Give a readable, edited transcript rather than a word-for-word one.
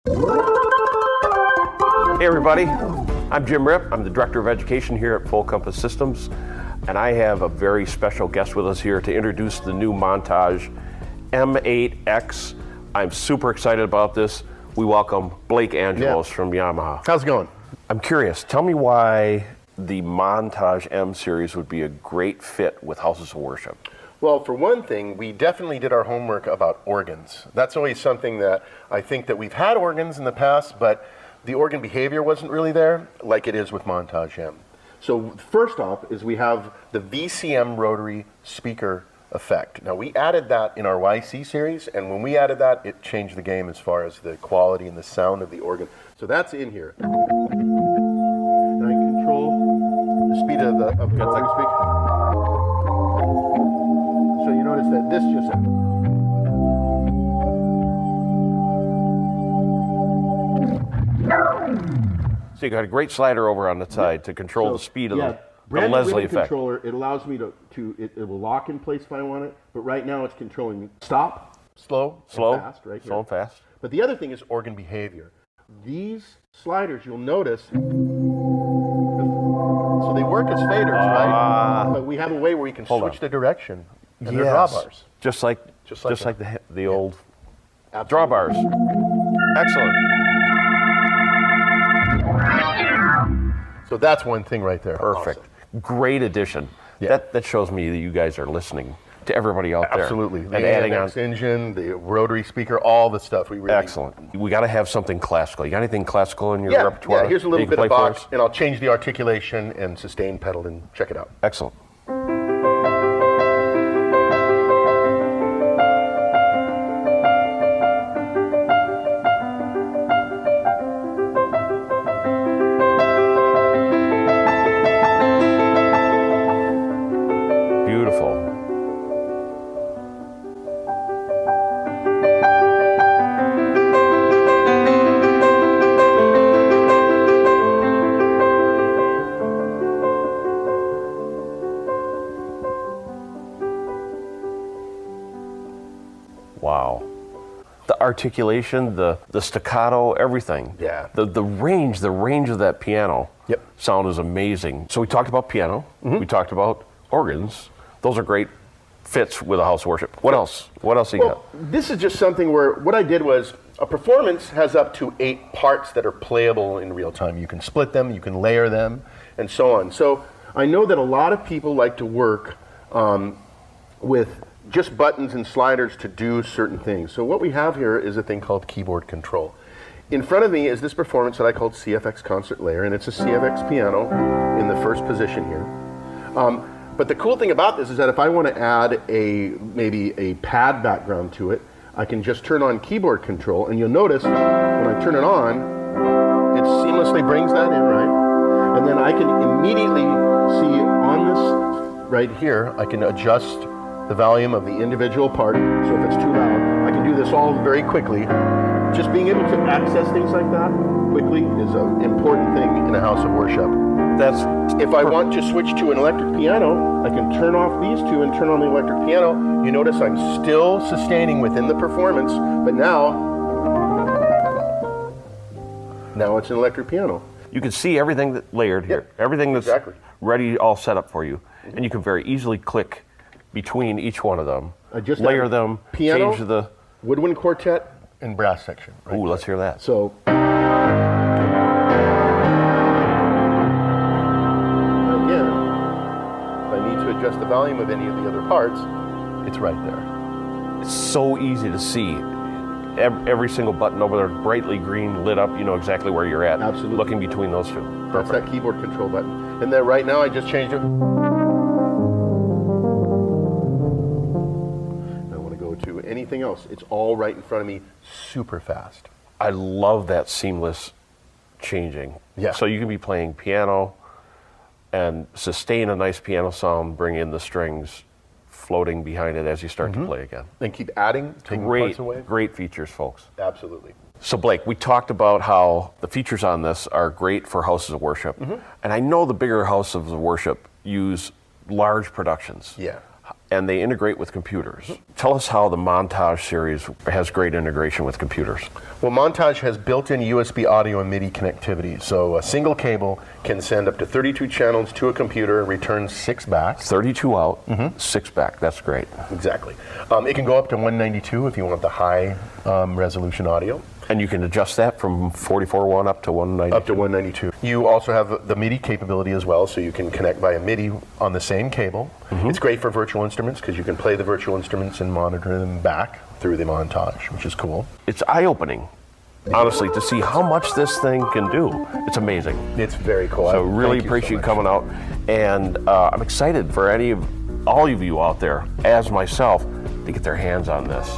Hey everybody, I'm Jim Ripp. I'm the Director of Education here at Full Compass Systems, and I have a very special guest with us here to introduce the new Montage M8X. I'm super excited about this. We welcome Blake Angelos from Yamaha. How's it going? I'm curious, tell me why the Montage M-Series would be a great fit with houses of worship. Well, for one thing, we definitely did our homework about organs. That's always something that I think that we've had organs in the past, but the organ behavior wasn't really there like it is with Montage M. So first off is we have the VCM rotary speaker effect. Now we added that in our YC series, and when we added that, it changed the game as far as the quality and the sound of the organ. So that's in here. And I control the speed of the rotary speaker. So you notice that this just So you got a great slider over on the side to control the speed of the Leslie effect. Controller, it allows me it will lock in place if I want it, but right now it's controlling stop, slow, and fast, right here. Slow and fast. But the other thing is organ behavior. These sliders, you'll notice, so they work as faders, right? But we have a way where we can switch the direction. And they're drawbars. Just like the old Absolutely. drawbars. Excellent. So that's one thing right there. Perfect. Awesome. Great addition. Yeah. That shows me that you guys are listening to everybody out there. Absolutely. The And adding on. engine, the rotary speaker, all the stuff. We really Excellent. We got to have something classical. You got anything classical in your repertoire? Yeah, here's a that little you can bit of play for box, us? and I'll change the articulation and sustain pedal and check it out. Excellent. Beautiful. Wow. The articulation, the staccato, everything. Yeah. The range of that piano sound is amazing. So we talked about piano. We talked about organs. Those are great fits with a house of worship. What else? What else you got? This is just something where what I did was a performance has up to 8 parts that are playable in real time. You can split them, you can layer them, and so on. So I know that a lot of people like to work with just buttons and sliders to do certain things. So what we have here is a thing called keyboard control. In front of me is this performance that I called CFX Concert Layer, and it's a CFX piano in the first position here. But the cool thing about this is that if I want to add maybe a pad background to it, I can just turn on keyboard control, and you'll notice when I turn it on, it seamlessly brings that in, right? And then I can immediately see on this right here, I can adjust the volume of the individual part. So if it's too loud, I can do this all very quickly. Just being able to access things like that quickly is an important thing in a house of worship. If I want to switch to an electric piano, I can turn off these two and turn on the electric piano. You notice I'm still sustaining within the performance, but now it's an electric piano. You can see everything that layered here. Everything that's ready, all set up for you. And you can very easily click between each one of them. I just layer them, piano, change the woodwind quartet, and brass section. Ooh, let's hear that. So again, if I need to adjust the volume of any of the other parts, it's right there. It's so easy to see. Every single button over there, brightly green, lit up, you know exactly where you're at. Absolutely. Looking between those two. That's that keyboard control button. And then right now I just changed it. I want to go to anything else. It's all right in front of me, super fast. I love that seamless changing. Yeah. So you can be playing piano and sustain a nice piano sound, bring in the strings floating behind it as you start to play again. And keep adding, taking parts away. Great features, folks. Absolutely. So Blake, we talked about how the features on this are great for houses of worship. And I know the bigger houses of worship use large productions. Yeah. and they integrate with computers. Tell us how the Montage series has great integration with computers. Well, Montage has built-in USB audio and MIDI connectivity, so a single cable can send up to 32 channels to a computer and return 6 back. 32 out, 6 back, that's great. Exactly. It can go up to 192 if you want the high resolution audio. And you can adjust that from 44.1 up to 192? Up to 192. You also have the MIDI capability as well, so you can connect via MIDI on the same cable. It's great for virtual instruments because you can play the virtual instruments and monitor them back through the Montage, which is cool. It's eye-opening, honestly, to see how much this thing can do. It's amazing. It's very cool. So really appreciate you coming out, and I'm excited for all of you out there, as myself, to get their hands on this.